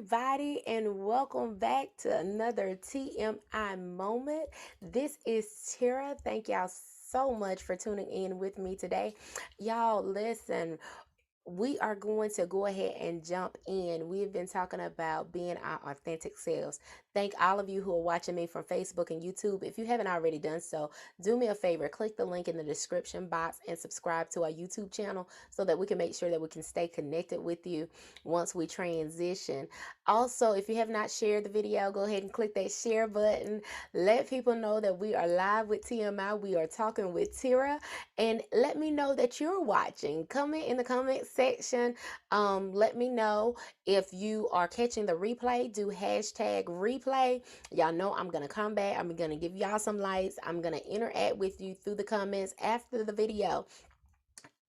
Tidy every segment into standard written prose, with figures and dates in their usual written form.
everybody, and welcome back to another TMI Moment. This is Terra. Thank y'all so much for tuning in with me today. Y'all, listen, we are going to go ahead and jump in. We've been talking about being our authentic selves. Thank all of you who are watching me from Facebook and YouTube. If you haven't already done so, do me a favor, click the link in the description box and subscribe to our YouTube channel so that we can make sure that we can stay connected with you once we transition. Also, if you have not shared the video, go ahead and click that share button. Let people know that we are live with TMI. We are talking with Terra, and let me know that you're watching. Comment in the comment section. Let me know if you are catching the replay. Do hashtag replay. Y'all know I'm gonna come back. I'm gonna give y'all some likes. I'm gonna interact with you through the comments after the video.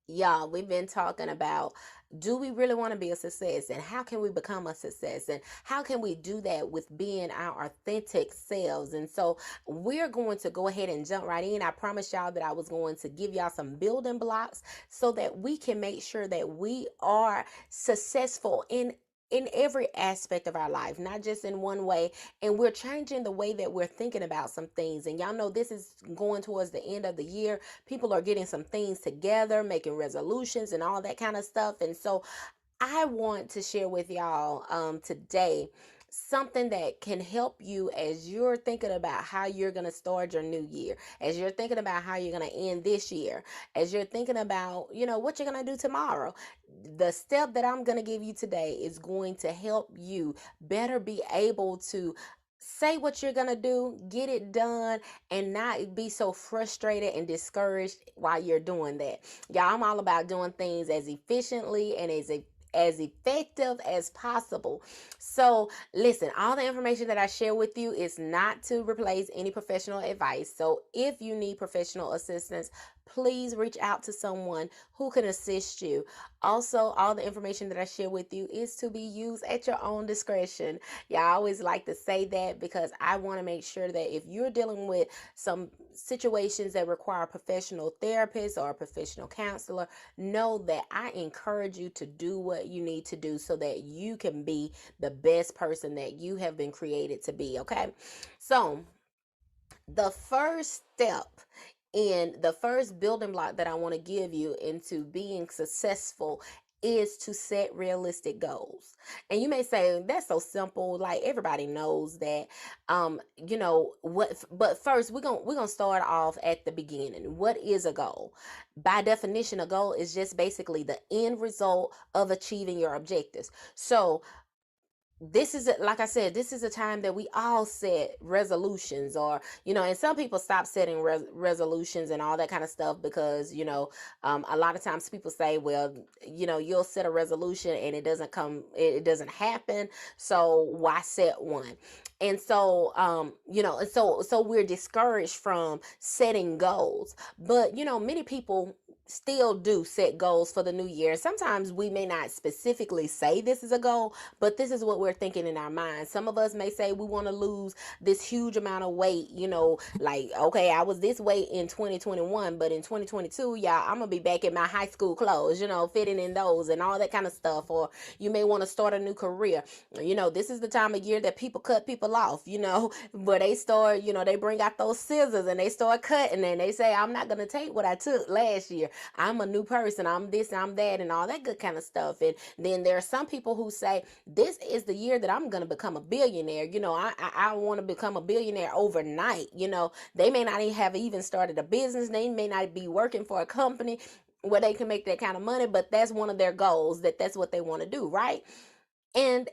Y'all, we've been talking about, do we really want to be a success, and how can we become a success, and how can we do that with being our authentic selves? And so we're going to go ahead and jump right in. I promised y'all that I was going to give y'all some building blocks so that we can make sure that we are successful in every aspect of our life, not just in one way. And we're changing the way that we're thinking about some things. And y'all know this is going towards the end of the year. People are getting some things together, making resolutions and all that kind of stuff. And so I want to share with y'all today something that can help you as you're thinking about how you're going to start your new year, as you're thinking about how you're going to end this year, as you're thinking about, what you're going to do tomorrow. The step that I'm going to give you today is going to help you better be able to say what you're going to do, get it done, and not be so frustrated and discouraged while you're doing that. Y'all, I'm all about doing things as efficiently and as effective as possible. So listen, all the information that I share with you is not to replace any professional advice. So if you need professional assistance, please reach out to someone who can assist you. Also, all the information that I share with you is to be used at your own discretion. Yeah, I always like to say that because I want to make sure that if you're dealing with some situations that require a professional therapist or a professional counselor, know that I encourage you to do what you need to do so that you can be the best person that you have been created to be. Okay, so the first step in the first building block that I want to give you into being successful is to set realistic goals. And you may say that's so simple, like everybody knows that. What, but first we're going to start off at the beginning. What is a goal? By definition, a goal is just basically the end result of achieving your objectives. So this is like I said, this is a time that we all set resolutions, or and some people stop setting resolutions and all that kind of stuff because a lot of times people say, well, you'll set a resolution and it doesn't happen, so why set one? And so so we're discouraged from setting goals. But many people still do set goals for the new year. Sometimes we may not specifically say this is a goal, but this is what we're thinking in our minds. Some of us may say we want to lose this huge amount of weight, like, okay, I was this weight in 2021, but in 2022, y'all, I'm gonna be back in my high school clothes, fitting in those and all that kind of stuff. Or you may want to start a new career. This is the time of year that people cut people off, where they start, they bring out those scissors and they start cutting, and they say, I'm not gonna take what I took last year. I'm a new person. I'm this, I'm that, and all that good kind of stuff. And then there are some people who say, this is the year that I'm going to become a billionaire. I want to become a billionaire overnight. They may not even have even started a business. They may not be working for a company where they can make that kind of money, but that's one of their goals, that's what they want to do, right? And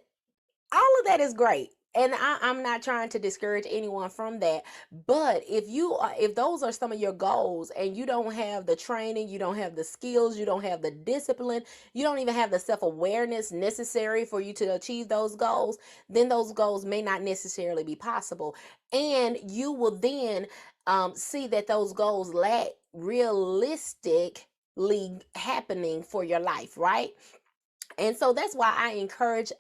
all of that is great. And I'm not trying to discourage anyone from that. But if those are some of your goals and you don't have the training, you don't have the skills, you don't have the discipline, you don't even have the self-awareness necessary for you to achieve those goals, then those goals may not necessarily be possible. And you will then see that those goals lack realistically happening for your life, right? And so that's why I encourage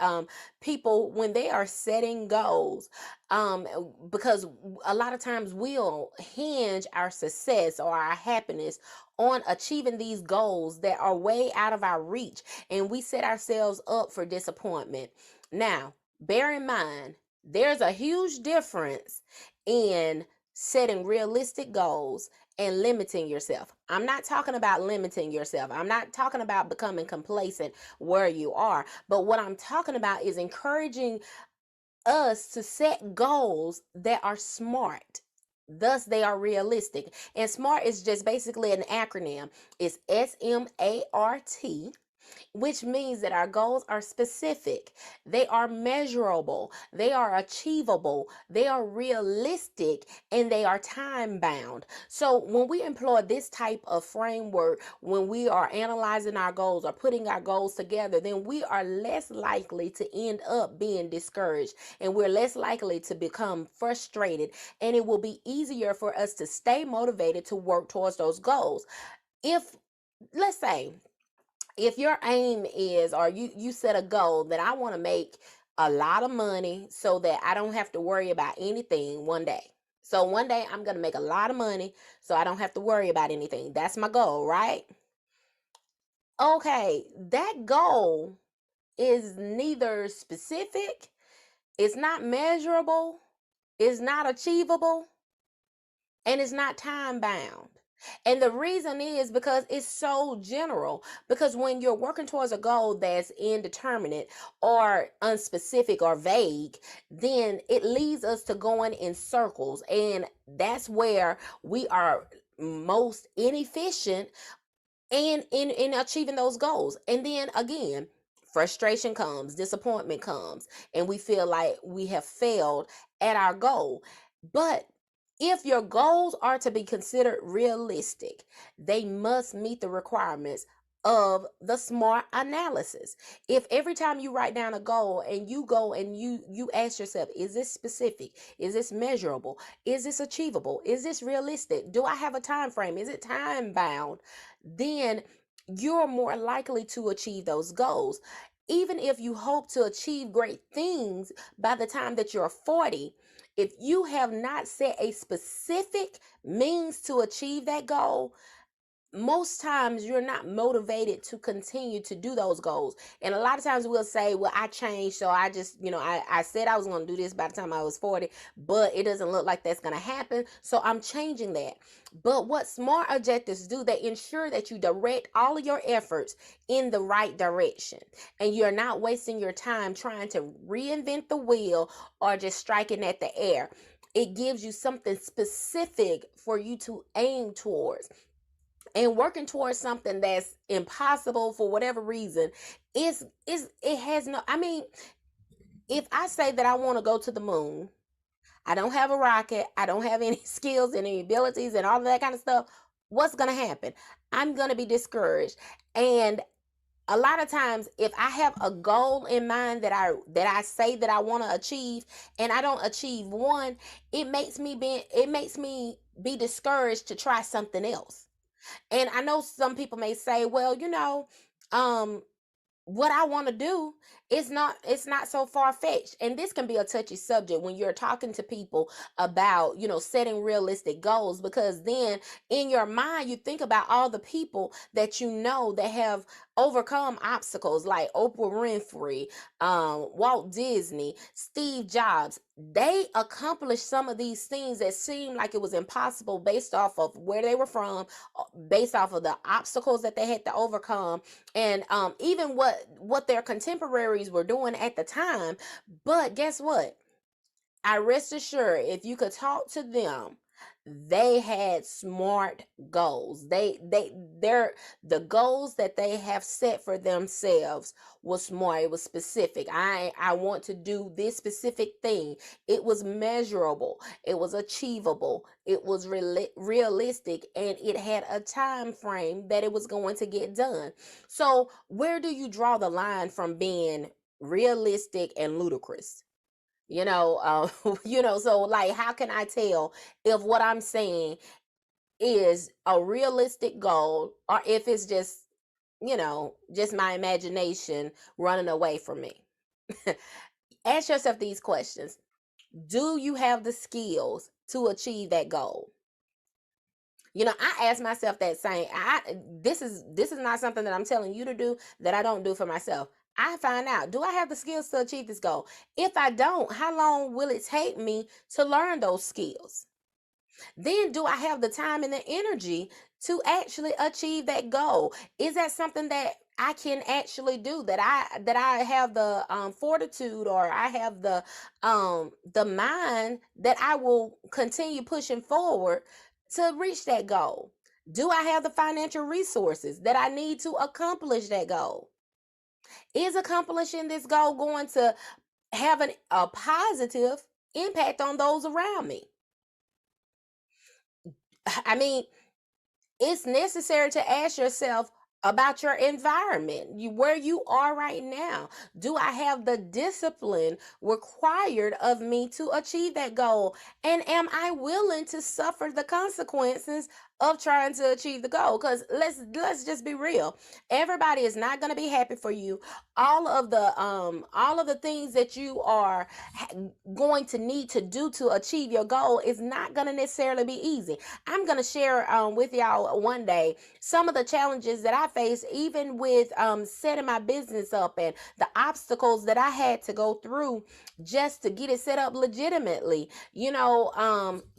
people when they are setting goals, um, because a lot of times we'll hinge our success or our happiness on achieving these goals that are way out of our reach, and we set ourselves up for disappointment. Now, bear in mind, there's a huge difference in setting realistic goals and limiting yourself. I'm not talking about limiting yourself. I'm not talking about becoming complacent where you are. But what I'm talking about is encouraging us to set goals that are smart. Thus, they are realistic. And SMART is just basically an acronym. It's S.M.A.R.T, which means that our goals are specific, they are measurable, they are achievable, they are realistic, and they are time bound. So, when we employ this type of framework, when we are analyzing our goals or putting our goals together, then we are less likely to end up being discouraged, and we're less likely to become frustrated, and it will be easier for us to stay motivated to work towards those goals. If, let's say, if your aim is, or you set a goal that I want to make a lot of money so that I don't have to worry about anything one day. So one day I'm going to make a lot of money so I don't have to worry about anything. That's my goal, right? Okay, that goal is neither specific, it's not measurable, it's not achievable, and it's not time bound. And the reason is because it's so general. Because when you're working towards a goal that's indeterminate or unspecific or vague, then it leads us to going in circles. And that's where we are most inefficient and in achieving those goals. And then again, frustration comes, disappointment comes, and we feel like we have failed at our goal. But if your goals are to be considered realistic, they must meet the requirements of the SMART analysis. If every time you write down a goal and you go and you ask yourself, is this specific, is this measurable, is this achievable, is this realistic, do I have a time frame, is it time bound, then you're more likely to achieve those goals. Even if you hope to achieve great things by the time that you're 40, if you have not set a specific means to achieve that goal, most times you're not motivated to continue to do those goals. And a lot of times we'll say, well, I changed, so I just, I said I was going to do this by the time I was 40, but it doesn't look like that's going to happen, so I'm changing that. But what SMART objectives do, they ensure that you direct all of your efforts in the right direction, and you're not wasting your time trying to reinvent the wheel or just striking at the air. It gives you something specific for you to aim towards, and working towards something that's impossible for whatever reason is it has no, I mean, if I say that I want to go to the moon, I don't have a rocket, I don't have any skills and any abilities and all of that kind of stuff, what's going to happen? I'm going to be discouraged. And a lot of times, if I have a goal in mind that I say that I want to achieve and I don't achieve one, it makes me be discouraged to try something else. And I know some people may say, well, um, what I want to do is not, it's not so far fetched. And this can be a touchy subject when you're talking to people about, setting realistic goals, because then in your mind you think about all the people that that have overcome obstacles, like Oprah Winfrey, Walt Disney, Steve Jobs. They accomplished some of these things that seemed like it was impossible based off of where they were from, based off of the obstacles that they had to overcome, and even what their contemporaries were doing at the time. But guess what? I rest assured, if you could talk to them, they had smart goals. They're the goals that they have set for themselves was smart. It was specific. I want to do this specific thing. It was measurable. It was achievable. It was realistic, and it had a time frame that it was going to get done. So where do you draw the line from being realistic and ludicrous? So like, how can I tell if what I'm saying is a realistic goal or if it's just my imagination running away from me? Ask yourself these questions. Do you have the skills to achieve that goal? I ask myself that same. This is not something that I'm telling you to do that I don't do for myself. I find out, do I have the skills to achieve this goal? If I don't, how long will it take me to learn those skills? Then do I have the time and the energy to actually achieve that goal? Is that something that I can actually do, that I have the fortitude, or I have the mind that I will continue pushing forward to reach that goal? Do I have the financial resources that I need to accomplish that goal? Is accomplishing this goal going to have a positive impact on those around me? I mean, it's necessary to ask yourself about your environment, where you are right now. Do I have the discipline required of me to achieve that goal? And am I willing to suffer the consequences of trying to achieve the goal? Because let's just be real. Everybody is not going to be happy for you. All of the things that you are going to need to do to achieve your goal is not going to necessarily be easy. I'm going to share with y'all one day some of the challenges that I faced, even with setting my business up, and the obstacles that I had to go through just to get it set up legitimately.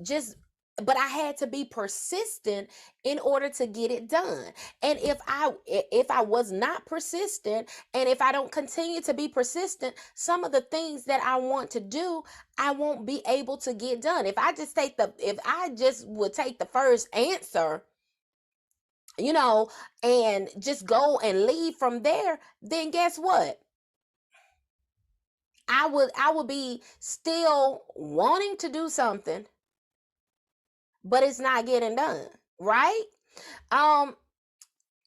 Just but I had to be persistent in order to get it done. And if I was not persistent, and if I don't continue to be persistent, some of the things that I want to do, I won't be able to get done. If I just would take the first answer, you know, and just go and leave from there, then guess what? I would be still wanting to do something, but it's not getting done, right? Um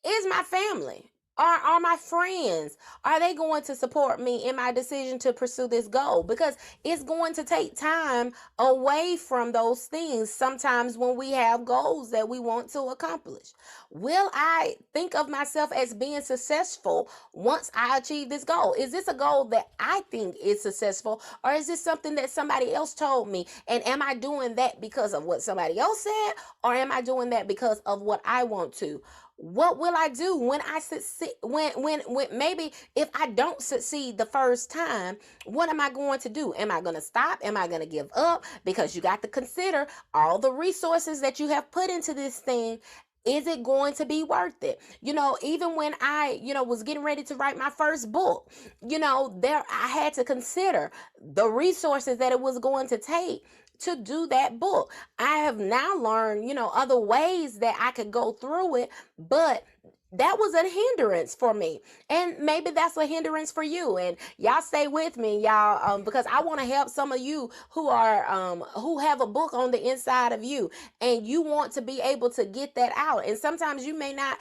is my family, are my friends, are they going to support me in my decision to pursue this goal? Because it's going to take time away from those things sometimes when we have goals that we want to accomplish. Will I think of myself as being successful once I achieve this goal? Is this a goal that I think is successful, or is this something that somebody else told me? And am I doing that because of what somebody else said, or am I doing that because of what I want to? What will I do when I succeed? When maybe if I don't succeed the first time, what am I going to do? Am I going to stop? Am I going to give up? Because you got to consider all the resources that you have put into this thing. Is it going to be worth it? Even when I, was getting ready to write my first book, there I had to consider the resources that it was going to take to do that book. I have now learned, other ways that I could go through it, but that was a hindrance for me, and maybe that's a hindrance for you. And y'all stay with me, y'all, because I want to help some of you who have a book on the inside of you, and you want to be able to get that out. And sometimes you may not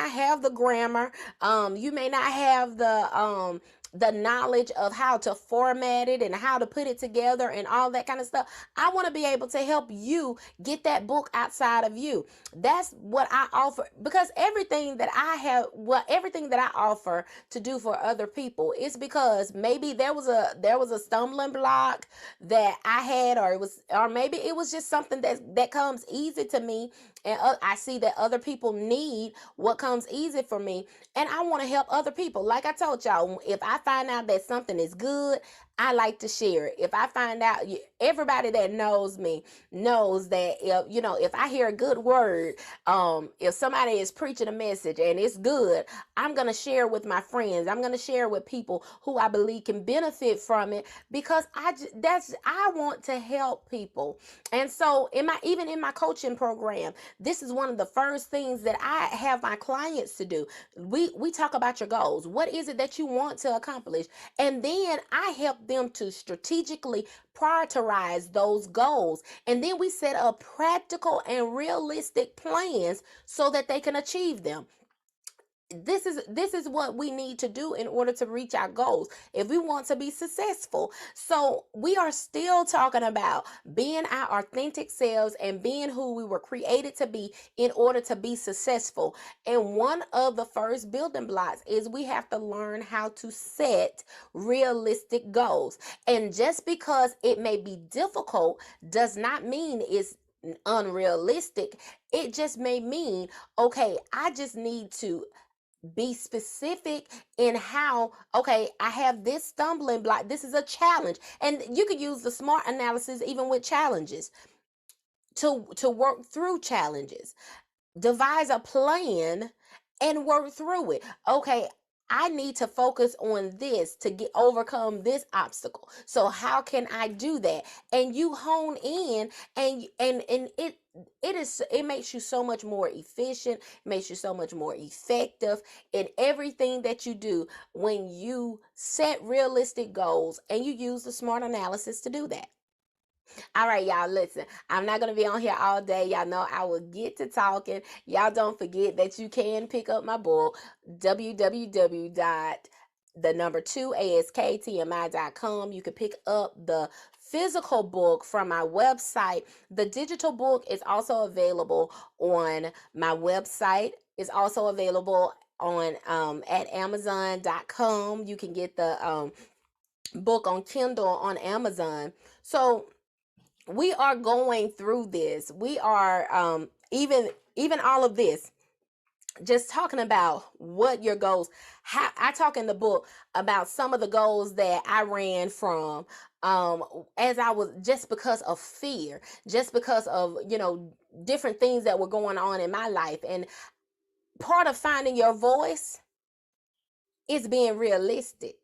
have the grammar, you may not have the knowledge of how to format it and how to put it together and all that kind of stuff. I want to be able to help you get that book outside of you. That's what I offer, because everything that I offer to do for other people is because maybe there was a stumbling block that I had, or maybe it was just something that comes easy to me, and I see that other people need what comes easy for me, and I want to help other people. Like I told y'all, if I find out that something is good, I like to share it. If I find out, everybody that knows me knows that if I hear a good word, if somebody is preaching a message and it's good, I'm gonna share with my friends. I'm gonna share with people who I believe can benefit from it, because I want to help people. And so even in my coaching program, this is one of the first things that I have my clients to do. We talk about your goals. What is it that you want to accomplish? And then I help them to strategically prioritize those goals. And then we set up practical and realistic plans so that they can achieve them. This is what we need to do in order to reach our goals if we want to be successful. So we are still talking about being our authentic selves and being who we were created to be in order to be successful. And one of the first building blocks is we have to learn how to set realistic goals. And just because it may be difficult does not mean it's unrealistic. It just may mean, okay, I just need to Be specific in how, okay, I have this stumbling block. This is a challenge. And you could use the SMART analysis even with challenges to work through challenges. Devise a plan and work through it. Okay, I need to focus on this to get overcome this obstacle. So how can I do that? And you hone in, and it makes you so much more efficient, makes you so much more effective in everything that you do when you set realistic goals and you use the SMART analysis to do that. All right, y'all, listen. I'm not going to be on here all day. Y'all know I will get to talking. Y'all don't forget that you can pick up my book, www.the2asktmi.com. You can pick up the physical book from my website. The digital book is also available on my website. It's also available on at amazon.com. You can get the book on Kindle on Amazon. So we are going through this. We are even all of this, just talking about what your goals. How I talk in the book about some of the goals that I ran from, as I was, just because of fear, just because of, different things that were going on in my life. And part of finding your voice is being realistic.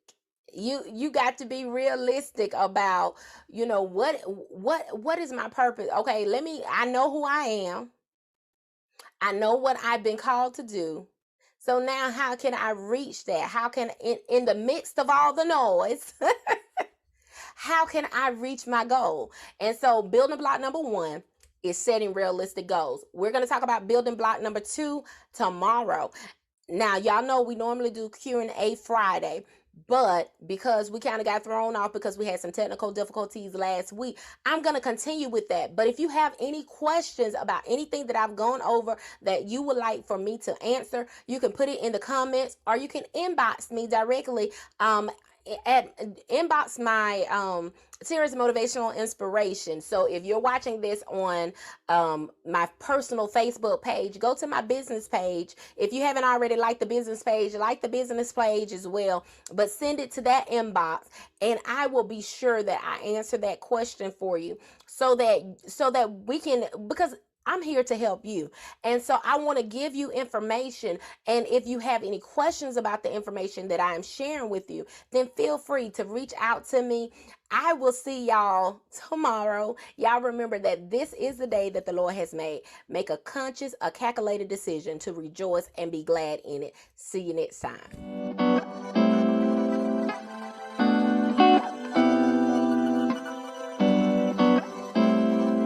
You got to be realistic about, what is my purpose. Okay, I know who I am. I know what I've been called to do. So now how can I reach that? How can, in the midst of all the noise, how can I reach my goal? And so building block number 1 is setting realistic goals. We're going to talk about building block number 2 tomorrow. Now, y'all know we normally do Q&A Friday, but because we kind of got thrown off because we had some technical difficulties last week, I'm going to continue with that. But if you have any questions about anything that I've gone over that you would like for me to answer, you can put it in the comments, or you can inbox me directly, at inbox my series motivational inspiration. So if you're watching this on my personal Facebook page, go to my business page. If you haven't already liked the business page, like the business page as well, but send it to that inbox, and I will be sure that I answer that question for you, so that we can, because I'm here to help you. And so I want to give you information. And if you have any questions about the information that I am sharing with you, then feel free to reach out to me. I will see y'all tomorrow. Y'all remember that this is the day that the Lord has made. Make a conscious, a calculated decision to rejoice and be glad in it. See you next time.